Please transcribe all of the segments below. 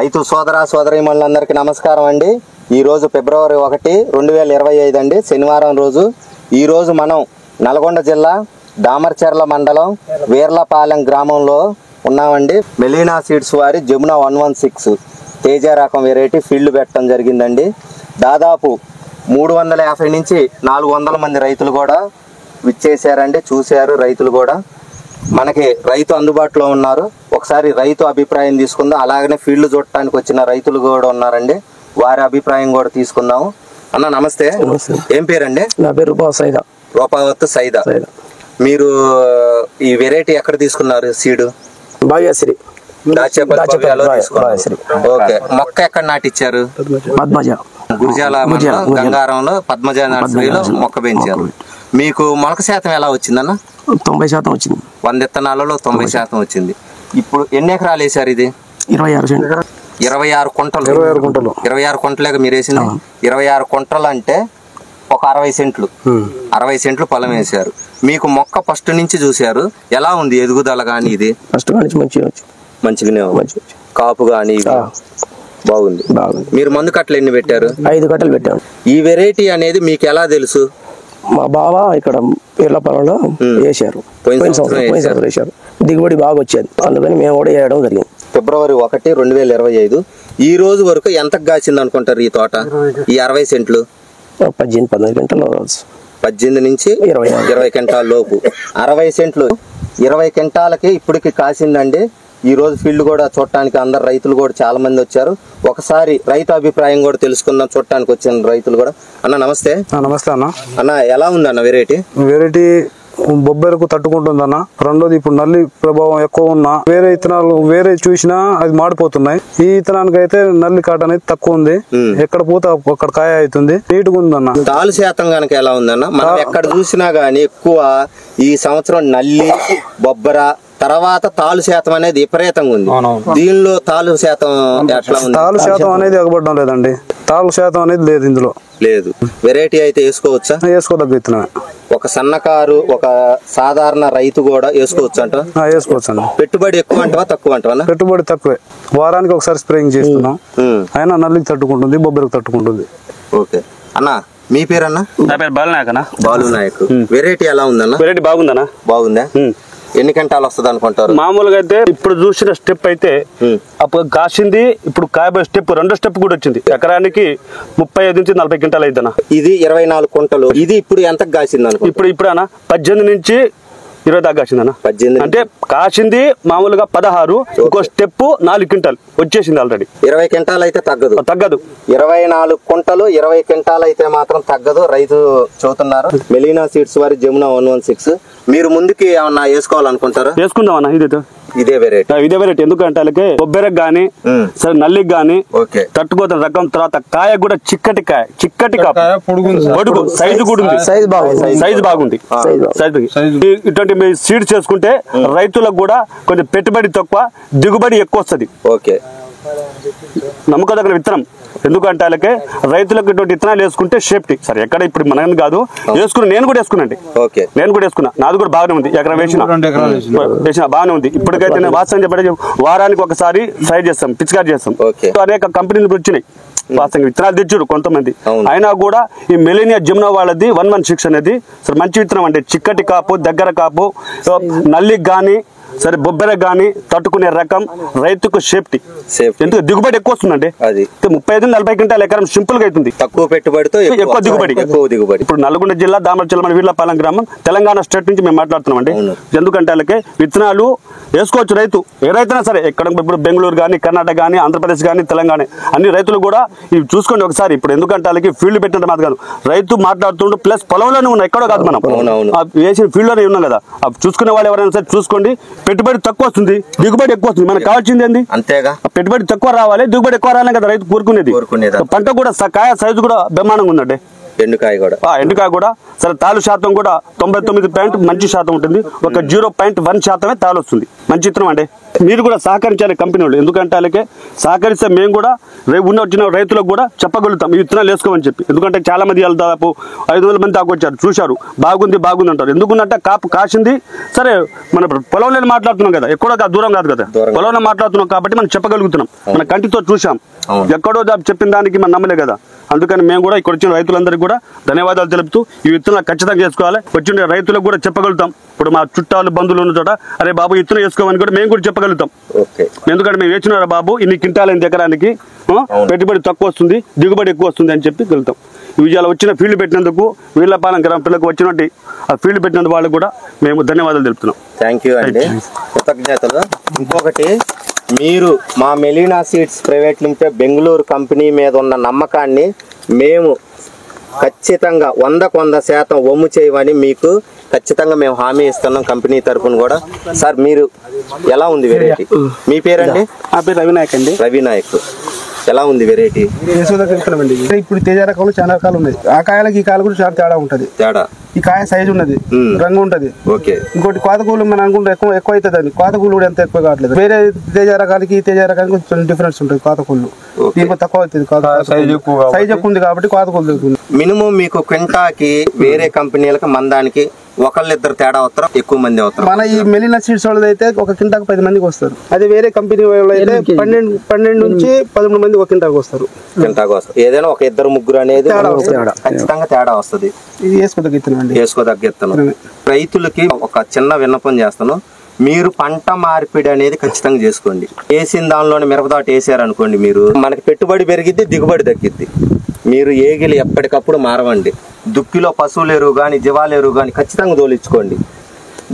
రైతు సోదర సోదరీమణులందరికీ నమస్కారం అండి. ఈరోజు ఫిబ్రవరి 1, 2025 అండి, శనివారం రోజు. ఈరోజు మనం నల్గొండ జిల్లా దామరచెర్ల మండలం వీర్లపాలెం గ్రామంలో ఉన్నామండి. మెలీనా సీడ్స్ వారి జమునా 116 తేజ రకం వెరైటీ ఫీల్డ్ పెట్టడం జరిగిందండి. దాదాపు 350 నుంచి 400 మంది రైతులు కూడా విచ్చేసారండి, చూశారు. రైతులు కూడా మనకి రైతు అందుబాటులో ఉన్నారు. ఒకసారి రైతు అభిప్రాయం తీసుకుందాం. అలాగనే ఫీల్డ్ చూడటానికి వచ్చిన రైతులు కూడా ఉన్నారండి, వారి అభిప్రాయం కూడా తీసుకుందాము. అన్న నమస్తే, ఏం పేరండి? నా పేరు రూపావత్ సైదా. మీరు ఈ వెరైటీ ఎక్కడ తీసుకున్నారు? Seed Bhagyashree okay. మొక్క ఎక్కడ నాటిచ్చారు? గురిజాల గంగారంలో పద్మజ నర్సరీలో మొక్క పెంచారు. మీకు మొలక శాతం ఎలా వచ్చిందన్న? 90% వచ్చింది. 100 విత్తనాలలో 90% వచ్చింది. ఇప్పుడు ఎన్ని ఎకరాలు వేసారు? ఇది 26 కుంటలు. 26 కుంటలేక మీరు వేసింది. 26 కుంటలు అంటే ఒక 60 సెంట్లు. 60 సెంట్లు పొలం వేసారు. మీకు మొక్క ఫస్ట్ నుంచి చూసారు, ఎలా ఉంది ఎదుగుదల? కానీ ఇది మంచిగానే కాపు కానీ బాగుంది. మీరు మందు కట్టలు ఎన్ని పెట్టారు? 5 కట్టలు పెట్టాము. ఈ వెరైటీ అనేది మీకు ఎలా తెలుసు? మా బావ ఇక్కడ వీర్లపాలెంలో వేసారు, పోయిన సంవత్సరం వేసారు. దిగుబడి బాగా వచ్చేది, అందుకని మేము కూడా వేయడం జరిగింది. ఫిబ్రవరి 1, 2025 ఈ రోజు వరకు ఎంతకు కాసింది అనుకుంటారు ఈ తోట? ఈ 60 సెంట్లు 18-19 గంటలు 18 నుంచి 20 క్వింటాల లోపు. 60 సెంట్లు 20 క్వింటాలకి ఇప్పటికి కాసిందండి. ఈ రోజు ఫీల్డ్ కూడా చూడటానికి అందరు రైతులు కూడా చాలా మంది వచ్చారు. ఒకసారి రైతు అభిప్రాయం కూడా తెలుసుకుందాం. చూడటానికి వచ్చిన రైతులు కూడా. అన్న నమస్తే. నమస్తే అన్న. అన్న ఎలా ఉంది అన్న వెరైటీ? బొబ్బెరకు తట్టుకుంటుందన్న. రెండోది, ఇప్పుడు నల్లి ప్రభావం ఎక్కువ ఉన్న వేరే ఇత్తనాలు వేరే చూసినా అది మాడిపోతున్నాయి. ఈ ఇత్తనానికి అయితే నల్లి కాట అనేది తక్కువ ఉంది. ఎక్కడ పోతే అక్కడ కాయ అవుతుంది, నీట్గా ఉందన్న. తాలు శాతం కనుక ఎలా ఉందన్న? మనం ఎక్కడ చూసినా గానీ ఎక్కువ ఈ సంవత్సరం నల్లి బొబ్బర తర్వాత తాలు శాతం అనేది విపరీతంగా ఉంది. దీనిలో తాలు శాతం ఎట్లా ఉంది? తాలు శాతం అనేది ఎగబడడం లేదండి. తాలు శాతం అనేది లేదు ఇందులో. లేదు. వెరైటీ అయితే వేసుకోవచ్చా? వేసుకోదగ్గ ఇత్తనమే. ఒక సన్నకారు ఒక సాధారణ రైతు కూడా వేసుకోవచ్చు అంట? వేసుకోవచ్చు అన్న. పెట్టుబడి ఎక్కువ అంటవా తక్కువ అంటవా? పెట్టుబడి తక్కువే. వారానికి ఒకసారి స్ప్రేయింగ్ చేస్తున్నాం. అయినా నల్లికి తట్టుకుంటుంది, బొబ్బరికి తట్టుకుంటుంది. ఓకే అన్న, మీ పేరన్నా? నా పేరు బాలునాయక్ అన్న. బాలునాయక్. వెరైటీ ఎలా ఉందన్న? వెరైటీ బాగుందన్న. బాగుందా? ఎన్ని గంటలు వస్తుంది అనుకుంటారు? మామూలుగా అయితే ఇప్పుడు చూసిన స్టెప్ అయితే అప్పుడు కాసింది, ఇప్పుడు కాబోయే స్టెప్ 2 స్టెప్ కూడా వచ్చింది. ఎకరానికి 35 నుంచి 40 క్వింటాలు అయిద్దన్న. ఇది 24 కుంటలు. ఇది ఇప్పుడు ఎంతకు కాసింది అనుకో? ఇప్పుడు అన్న 18 నుంచి 20 దాకా కాసిందన్న. 18 అంటే కాసింది మామూలుగా 16, ఇంకో స్టెప్ 4 క్వింటాల్ వచ్చేసింది ఆల్రెడీ. 20 క్వింటాల్ అయితే తగ్గదు. 24 కుంటలు 20 క్వింటాల్ అయితే మాత్రం తగ్గదు. రైతు చూస్తున్నారు. మెలీనా సీడ్స్ వారి జమునా 116. మీరు ముందుకి ఏమన్నా వేసుకోవాలనుకుంటారా? వేసుకుందాం అన్న. ఇదే వెరైటీ. ఎందుకంటే అలాగే బొబ్బెరకు గానీ సరే నల్లికి గానీ తట్టుకోతున్న రకం. తర్వాత కాయ కూడా చిక్కటి పొడుగు సైజు కూడా ఉంది. సైజు బాగుంది. ఇటువంటి సీడ్స్ చేసుకుంటే రైతులకు కూడా కొంచెం పెట్టుబడి తక్కువ, దిగుబడి ఎక్కువ వస్తుంది. ఓకే, నమ్మకం దగ్గర విత్తనం. ఎందుకంటే అలాగే రైతులకు ఇటువంటి విత్తనాలు వేసుకుంటే సేఫ్టీ. సరే ఎక్కడ ఇప్పుడు మనం కాదు వేసుకున్నా, నేను కూడా వేసుకున్నాండి. నాది కూడా బాగానే ఉంది. ఎకరం వేసిన బాగానే ఉంది. ఇప్పటికైతే నేను వాస్తవం చెప్పండి, వారానికి ఒకసారి ట్రై చేస్తాం, పిచికారి చేస్తాం. అనేక కంపెనీలు వచ్చినాయి వాస్తవంగా విత్తనాలు తెచ్చారు కొంతమంది. అయినా కూడా ఈ మెలీనా జమునా వాళ్ళది 116 అనేది సరే మంచి విత్తనం అండి. చిక్కటి కాపు, దగ్గర కాపు, నల్లికి గానీ సరే బొబ్బెరకు గానీ తట్టుకునే రకం, రైతుకు సేఫ్టీ. ఎందుకు దిగుబడి ఎక్కువ వస్తుందండి. 35-40 క్వింటాల్ ఎకరం సింపుల్ గా అవుతుంది. తక్కువ పెట్టుబడితో ఎక్కువ దిగుబడి. ఇప్పుడు నల్గొండ జిల్లా దామరచెర్ల వీర్లపాలెం గ్రామం, తెలంగాణ స్టేట్ నుంచి మేము మాట్లాడుతున్నాం అండి. ఎందుకంటే అలాగే విత్తనాలు వేసుకోవచ్చు రైతు, ఏ రైతునా సరే. ఎక్కడ ఇప్పుడు బెంగళూరు కానీ, కర్ణాటక కానీ, ఆంధ్రప్రదేశ్ కానీ, తెలంగాణ అన్ని రైతులు కూడా ఇవి చూసుకోండి ఒకసారి. ఇప్పుడు ఎందుకంటే అలాగే ఫీల్డ్ పెట్టినట్టు మాది కాదు, రైతు మాట్లాడుతుండు ప్లస్ పొలంలోనే ఉన్నాం, ఎక్కడో కాదు. మనం వేసిన ఫీల్డ్ లోనే ఉన్నాం కదా. చూసుకునే వాళ్ళు ఎవరైనా సరే చూసుకోండి. పెట్టుబడి తక్కువ వస్తుంది, దిగుబడి ఎక్కువ వస్తుంది. మనకు కావాల్సింది ఏంది? అంతేగా, పెట్టుబడి తక్కువ రావాలి, దిగుబడి ఎక్కువ రావాలి కదా రైతు కోరుకునేది. పంట కూడా కాయ సైజు కూడా బ్రహ్మాండంగా ఉందండి. ఎండుకాయ కూడా సరే తాలు శాతం కూడా 99% మంచి శాతం ఉంటుంది. ఒక 0.1% తాలు వస్తుంది. మంచి విత్తనం అండి. మీరు కూడా సహకరించాలి కంపెనీ వాళ్ళు. ఎందుకంటే అలాగే సహకరిస్తే మేము కూడా వచ్చిన రైతులకు కూడా చెప్పగలుగుతాం ఈ విత్తనాలు వేసుకోమని చెప్పి. ఎందుకంటే చాలా మంది వాళ్ళు దాదాపు 500 మంది దాకా వచ్చారు, చూశారు, బాగుంది అంటారు. ఎందుకంటే కాపు కాసింది. సరే మన పొలంలో మాట్లాడుతున్నాం కదా, ఎక్కడో దూరం కాదు కదా, పొలంలో మాట్లాడుతున్నాం కాబట్టి మనం చెప్పగలుగుతున్నాం. మన కంటితో చూసాం, ఎక్కడో చెప్పిన దానికి మనం నమ్మలే కదా. అందుకని మేము కూడా ఇక్కడ వచ్చిన రైతులందరికీ కూడా ధన్యవాదాలు తెలుపుతూ ఈ విత్తనాలు ఖచ్చితంగా చేసుకోవాలి. వచ్చిన రైతులకు కూడా చెప్పగలుగుతాం. ఇప్పుడు మా చుట్టాలు బంధువులు ఉన్న చోట అరే బాబు విత్తనం వేసుకోమని కూడా మేము కూడా చెప్పగలుగుతాం. ఎందుకంటే మేము వేసినారా బాబు ఇన్ని క్వింటాలైన ఎకరానికి, పెట్టుబడి తక్కువ వస్తుంది, దిగుబడి ఎక్కువ వస్తుంది అని చెప్పి వెళ్తాం. ఇవాళ వచ్చిన ఫీల్డ్ పెట్టినందుకు వీళ్ళపాలెం గ్రామ పిల్లలకు వచ్చినట్టు ఆ ఫీల్డ్ పెట్టినందుకు వాళ్ళకు కూడా మేము ధన్యవాదాలు తెలుపుతున్నాం. థ్యాంక్ యూ అండి, కృతజ్ఞతలు. ఇంకొకటి, మీరు మా Melina seeds private limited Bengaluru company మీద ఉన్న నమ్మకాన్ని మేము ఖచ్చితంగా 100% వమ్ము చేయమని మీకు ఖచ్చితంగా మేము హామీ ఇస్తున్నాం కంపెనీ తరఫున కూడా. సార్ మీరు ఎలా ఉంది వెరైటీ? మీ పేరండి? నా పేరు రవినాయక్ అండి. రవినాయక్, ఎలా ఉంది వెరైటీ? ఇప్పుడు తేజ రకాలు చాలా రకాలు ఉన్నాయి. ఆ కాయలకి ఈ కాయలు కూడా చాలా తేడా ఉంటది. ఈ కాయ సైజు ఉన్నది, రంగు ఉంటది. ఇంకోటి కోతకూలు మనం అనుకుంటే ఎక్కువ అవుతుంది అండి. కోతకూలు కూడా ఎంత ఎక్కువ కావట్లేదు. వేరే తేజ రకాలకి ఈ తేజ రకాలకి కొంచెం డిఫరెన్స్ ఉంటుంది. కోతకూలు దీనికి తక్కువ అవుతుంది, సైజ్ ఎక్కువ ఉంది కాబట్టి కోతకూలు దొరుకుతుంది. మినిమం మీకు క్వింటాకి వేరే కంపెనీలకు మందానికి ఒకళ్ళిద్దరు తేడా వస్తారు, ఎక్కువ మంది అవుతారు. మన ఈ మెలీనా సీడ్స్ వాళ్ళది అయితే ఒక కింటాకు 10 మందికి వస్తారు. అదే వేరే కంపెనీ వాళ్ళు అయితే 12 నుంచి 13 మంది ఒక కింటాకు వస్తారు. ఏదైనా ఒక ఇద్దరు ముగ్గురు అనేది ఖచ్చితంగా తేడా వస్తుంది. ఇది వేసుకోదగ్గ ఇత్తనం. రైతులకి ఒక చిన్న విన్నపం చేస్తాను, మీరు పంట మార్పిడి అనేది ఖచ్చితంగా చేసుకోండి. వేసిన దానిలోనే మిరపదాట వేసారనుకోండి, మీరు మనకి పెట్టుబడి పెరిగిద్ది, దిగుబడి తగ్గిద్ది. మీరు ఏగిలి ఎప్పటికప్పుడు మారవండి. దుక్కిలో పశువుల ఎరువు కానీ జీవాల ఎరువు కానీ ఖచ్చితంగా తోలించుకోండి.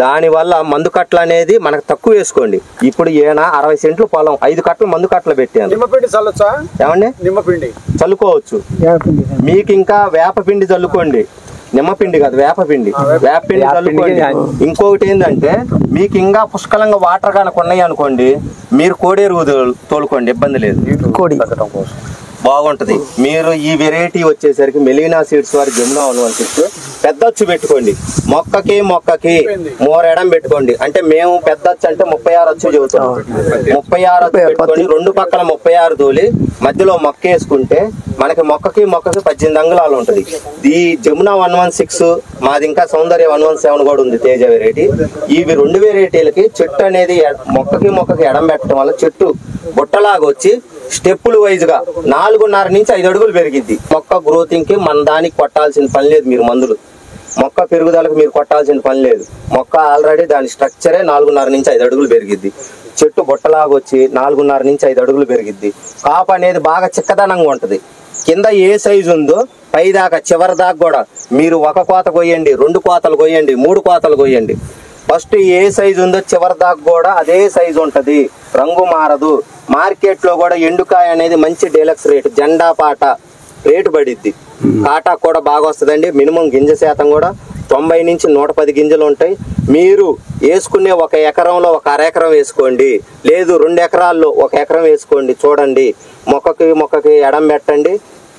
దానివల్ల మందు కట్టలు అనేది మనకు తక్కువ వేసుకోండి. ఇప్పుడు ఈయన 60 సెంట్లు పొలం 5 కట్టలు మందు కట్టలు పెట్టాను. ఏమండి నిమ్మపిండి చల్లుకోవచ్చు. మీకు ఇంకా వేపపిండి చల్లుకోండి. నిమ్మపిండి కాదు, వేపపిండి చల్లుకోండి. ఇంకొకటి ఏంటంటే మీకు ఇంకా పుష్కలంగా వాటర్ కనుక ఉన్నాయి అనుకోండి, మీరు కోడెరువు తోలుకోండి, ఇబ్బంది లేదు, బాగుంటది. మీరు ఈ వెరైటీ వచ్చేసరికి మెలీనా సీడ్స్ వారి జమునా 116 పెద్ద అచ్చు పెట్టుకోండి. మొక్కకి మోరెడం పెట్టుకోండి. అంటే మేము పెద్ద అచ్చు అంటే 36 అచ్చు చెబుతాం. 36 అచ్చు పెట్టుకోండి. 2 పక్కల 36 తోలి మధ్యలో మొక్క వేసుకుంటే మనకి మొక్కకి 18 అంగుళాలు ఉంటది. ఈ జమునా 116 మాది, ఇంకా సౌందర్య 117 కూడా ఉంది, తేజ వెరైటీ. ఇవి 2 వెరైటీలకి చెట్టు అనేది మొక్కకి ఎడం పెట్టడం వల్ల చెట్టు బుట్టలాగా వచ్చి స్టెప్పులు వైజ్ గా 4.5 నుంచి 5 అడుగులు పెరిగిద్ది. మొక్క గ్రోతింగ్ కి మన దానికి కొట్టాల్సిన పని లేదు. మీరు మందులు మొక్క పెరుగుదలకు మీరు కొట్టాల్సిన పని లేదు. మొక్క ఆల్రెడీ దాని స్ట్రక్చరే 4.5 నుంచి 5 అడుగులు పెరిగిద్ది. చెట్టు బుట్టలాగా వచ్చి 4.5 నుంచి 5 అడుగులు పెరిగిద్ది. కాపు అనేది బాగా చిక్కదనంగా ఉంటది. కింద ఏ సైజు ఉందో పై దాకా చివరి దాకా కూడా మీరు 1 కోత కొయ్యండి, 2 కోతలు కొయ్యండి, 3 కోతలు కొయ్యండి. ఫస్ట్ ఏ సైజు ఉందో చివరి దాకా కూడా అదే సైజు ఉంటది, రంగు మారదు. మార్కెట్ లో కూడా ఎండుకాయ అనేది మంచి డీలక్స్ రేటు, జెండా పాట రేటు పడిద్ది. కాటా కూడా బాగా వస్తుందండి. మినిమం గింజ శాతం కూడా 90 నుంచి 110 గింజలు ఉంటాయి. మీరు వేసుకునే 1 ఎకరంలో 1 అరెకరం వేసుకోండి, లేదు 2 ఎకరాల్లో 1 ఎకరం వేసుకోండి. చూడండి, మొక్కకి ఎడం పెట్టండి,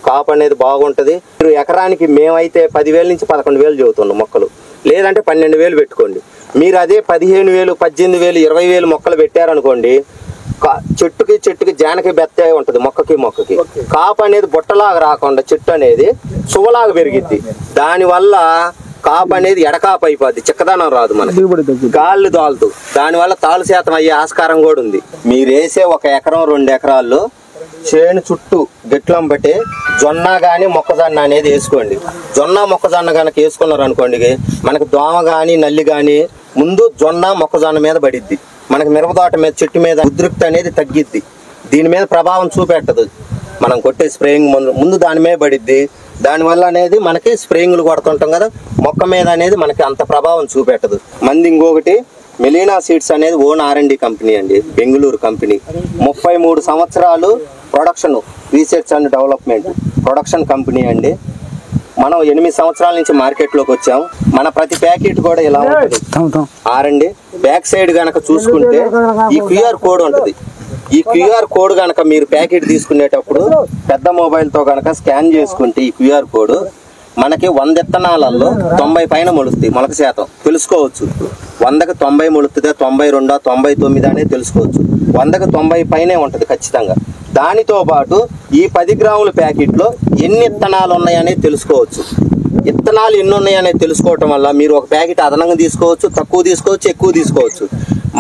కాపు అనేది బాగుంటది. మీరు ఎకరానికి మేమైతే 10,000 నుంచి 11,000 చెబుతున్నాం మొక్కలు, లేదంటే 12,000 పెట్టుకోండి. మీరు అదే 15,000, 18,000, 20,000 మొక్కలు పెట్టారనుకోండి, చెట్టుకి జానకి బెత్త ఉంటది. మొక్కకి కాపు అనేది బుట్టలాగా రాకుండా చెట్టు అనేది సువలాగా పెరిగిద్ది. దానివల్ల కాపు అనేది ఎడకాపు అయిపోద్ది, చిక్కదనం రాదు, మనకి గాళ్ళు దాలుతూ. దానివల్ల తాలు శాతం అయ్యే ఆస్కారం కూడా ఉంది. మీరు వేసే 1 ఎకరం 2 ఎకరాల్లో చేను చుట్టూ గిట్లం బట్టి జొన్న గాని మొక్కజొన్న అనేది వేసుకోండి. జొన్న మొక్కజొన్న కనుక వేసుకున్నారు అనుకోండి, మనకి దోమ గాని నల్లి గాని ముందు జొన్న మొక్కజొన్న మీద పడిద్ది. మనకి మిరపతోట మీద చెట్టు మీద ఉద్రిక్త అనేది తగ్గిద్ది. దీని మీద ప్రభావం చూపెట్టదు. మనం కొట్టే స్ప్రేయింగ్ ముందు దాని మీద పడిద్ది. దానివల్ల అనేది మనకి స్ప్రేయింగ్లు కొడుతుంటాం కదా, మొక్క మీద అనేది మనకి అంత ప్రభావం చూపెట్టదు. మంది ఇంకొకటి, మెలీనా సీడ్స్ అనేది ఓన్ R&D కంపెనీ అండి, బెంగళూరు కంపెనీ. 33 సంవత్సరాలు production, research and development production company అండి. మనం 8 సంవత్సరాల నుంచి మార్కెట్లోకి వచ్చాం. మన ప్రతి ప్యాకెట్ కూడా ఇలా ఉంటుంది. R&D బ్యాక్ సైడ్ గనక చూసుకుంటే ఈ QR కోడ్ ఉంటుంది. ఈ QR కోడ్ గనక మీరు ప్యాకెట్ తీసుకునేటప్పుడు పెద్ద మొబైల్ తో గనక స్కాన్ చేసుకుంటే ఈ QR కోడ్ మనకి 100 విత్తనాలలో 90 పైన మొలుస్తాయి. మొలక శాతం తెలుసుకోవచ్చు. 100కి 90 మొలుస్తుందా, 92, 99 అనేది తెలుసుకోవచ్చు. 100కి 90 పైనే ఉంటది ఖచ్చితంగా. దానితో పాటు ఈ 10 గ్రాముల ప్యాకెట్లో ఎన్ని విత్తనాలు ఉన్నాయనేది తెలుసుకోవచ్చు. విత్తనాలు ఎన్ని ఉన్నాయనేది తెలుసుకోవటం వల్ల మీరు ఒక ప్యాకెట్ అదనంగా తీసుకోవచ్చు, తక్కువ తీసుకోవచ్చు, ఎక్కువ తీసుకోవచ్చు.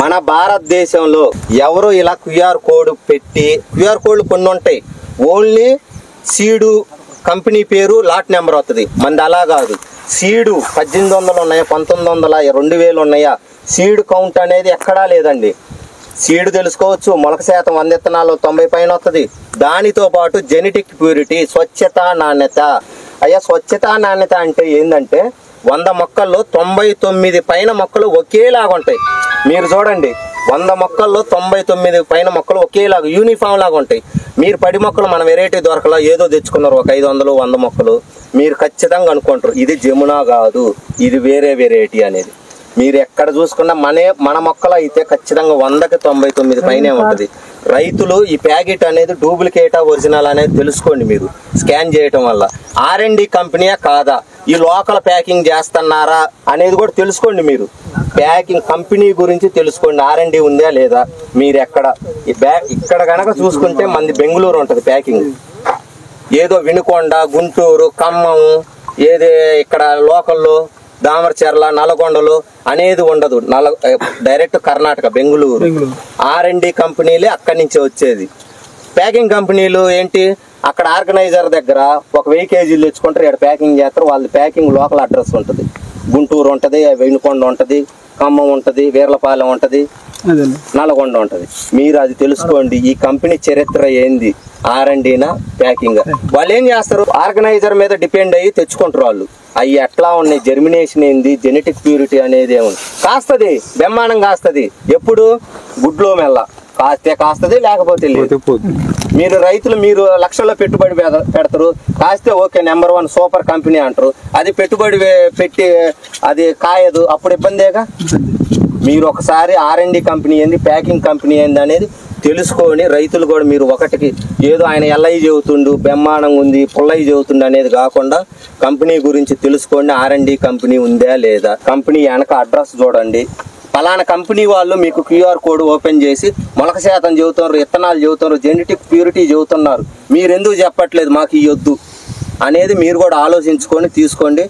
మన భారతదేశంలో ఎవరు ఇలా QR కోడ్ పెట్టి, QR కోడ్లు కొన్ని ఉంటాయి, ఓన్లీ సీడు కంపెనీ పేరు లాట్ నెంబర్ అవుతుంది. మనది అలా కాదు. సీడు 1800 ఉన్నాయా, 1900, 2000 ఉన్నాయా, సీడ్ కౌంట్ అనేది ఎక్కడా లేదండి. సీడ్ తెలుసుకోవచ్చు. మొలక శాతం 100 విత్తనాలు 90 పైన వస్తుంది. దానితో పాటు జెనెటిక్ ప్యూరిటీ, స్వచ్ఛత, నాణ్యత. అయ్యా స్వచ్ఛత నాణ్యత అంటే ఏంటంటే 100 మొక్కల్లో 99 పైన మొక్కలు ఒకేలాగా ఉంటాయి. మీరు చూడండి, 100 మొక్కల్లో 99 పైన మొక్కలు ఒకేలాగా యూనిఫామ్ లాగా ఉంటాయి. మీరు 10 మొక్కలు మన వెరైటీ దొరకలా ఏదో తెచ్చుకున్నారు, ఒక 500, 100 మొక్కలు, మీరు ఖచ్చితంగా అనుకుంటారు ఇది జమునా కాదు, ఇది వేరే వెరైటీ అనేది. మీరు ఎక్కడ చూసుకున్నా మన మొక్కలు అయితే ఖచ్చితంగా 100కి 99 పైనే ఉంటుంది. రైతులు ఈ ప్యాకెట్ అనేది డూప్లికేటా ఒరిజినల్ అనేది తెలుసుకోండి. మీరు స్కాన్ చేయటం వల్ల R&D కంపెనీయా కాదా, ఈ లోకల్ ప్యాకింగ్ చేస్తున్నారా అనేది కూడా తెలుసుకోండి. మీరు ప్యాకింగ్ కంపెనీ గురించి తెలుసుకోండి, R&D ఉందా లేదా. మీరు ఇక్కడ కనుక చూసుకుంటే మంది బెంగళూరు ఉంటుంది ప్యాకింగ్, ఏదో వినుకొండ, గుంటూరు, ఖమ్మం, ఏదే ఇక్కడ లోకల్లో దామరచెర్ల, నల్గొండలు అనేది ఉండదు. డైరెక్ట్ కర్ణాటక బెంగళూరు R&D కంపెనీలే అక్కడి నుంచే వచ్చేది. ప్యాకింగ్ కంపెనీలు ఏంటి, అక్కడ ఆర్గనైజర్ దగ్గర ఒక 1000 కేజీలు తెచ్చుకుంటారు, ఇక్కడ ప్యాకింగ్ చేస్తారు. వాళ్ళ ప్యాకింగ్ లోకల్ అడ్రస్ ఉంటుంది. గుంటూరు ఉంటుంది, వినుకొండ ఉంటుంది, ఖమ్మం ఉంటుంది, వీర్లపాలెం ఉంటుంది, నల్గొండ ఉంటుంది. మీరు అది తెలుసుకోండి. ఈ కంపెనీ చరిత్ర ఏంది, R&Dనా ప్యాకింగ్. వాళ్ళు ఏం చేస్తారు, ఆర్గనైజర్ మీద డిపెండ్ అయ్యి తెచ్చుకుంటారు. వాళ్ళు అవి ఎట్లా ఉన్నాయి, జర్మినేషన్ ఏంది, జెనెటిక్ ప్యూరిటీ అనేది ఏముంది, కాస్తుంది, బ్రహ్మాండం కాస్తుంది. ఎప్పుడు గుడ్లో మెల్ల కాస్తుంది, లేకపోతే లేదు. మీరు రైతులు మీరు లక్షల్లో పెట్టుబడి పెడతారు, కాస్తే ఓకే నెంబర్ 1 సూపర్ కంపెనీ అంటారు. అది పెట్టుబడి పెట్టి అది కాయదు, అప్పుడు ఇబ్బందేగా. మీరు ఒకసారి R&D కంపెనీ ఏంది, ప్యాకింగ్ కంపెనీ ఏంది అనేది తెలుసుకొని రైతులు కూడా మీరు ఒకటికి ఏదో ఆయన ఎల్ఐ చెబుతుండు బ్రహ్మాండంగా ఉంది, పుల్లై చెబుతుండు అనేది కాకుండా కంపెనీ గురించి తెలుసుకోండి. R&D కంపెనీ ఉందా లేదా, కంపెనీ వెనక అడ్రస్ చూడండి. ఫలానా కంపెనీ వాళ్ళు మీకు QR కోడ్ ఓపెన్ చేసి మొలక శాతం చెబుతున్నారు, విత్తనాలు చెబుతున్నారు, జెనెటిక్ ప్యూరిటీ చెబుతున్నారు, మీరు ఎందుకు చెప్పట్లేదు మాకు ఇవ్వద్దు అనేది మీరు కూడా ఆలోచించుకొని తీసుకోండి.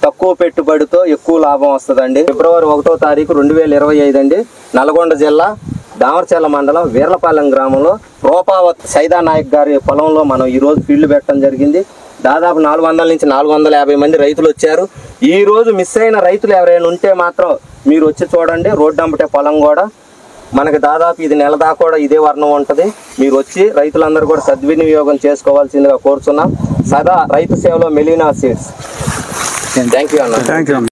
తక్కువ పెట్టుబడితో ఎక్కువ లాభం వస్తుందండి. ఫిబ్రవరి 1వ తారీఖు 2025 అండి. నల్గొండ జిల్లా దామరచెర్ల మండలం వీర్లపాలెం గ్రామంలో రూపావత్ సైదా నాయక్ గారి పొలంలో మనం ఈరోజు ఫీల్డ్ పెట్టడం జరిగింది. దాదాపు 400 నుంచి 450 మంది రైతులు వచ్చారు. ఈ రోజు మిస్ అయిన రైతులు ఎవరైనా ఉంటే మాత్రం మీరు వచ్చి చూడండి. రోడ్డు అంబటే పొలం కూడా మనకి దాదాపు ఇది నెల దాకా కూడా ఇదే వర్ణం ఉంటుంది. మీరు వచ్చి రైతులందరూ కూడా సద్వినియోగం చేసుకోవాల్సిందిగా కోరుతున్నాం. సదా రైతు సేవలో మెలీనా సీడ్స్. థ్యాంక్ యూ అన్న.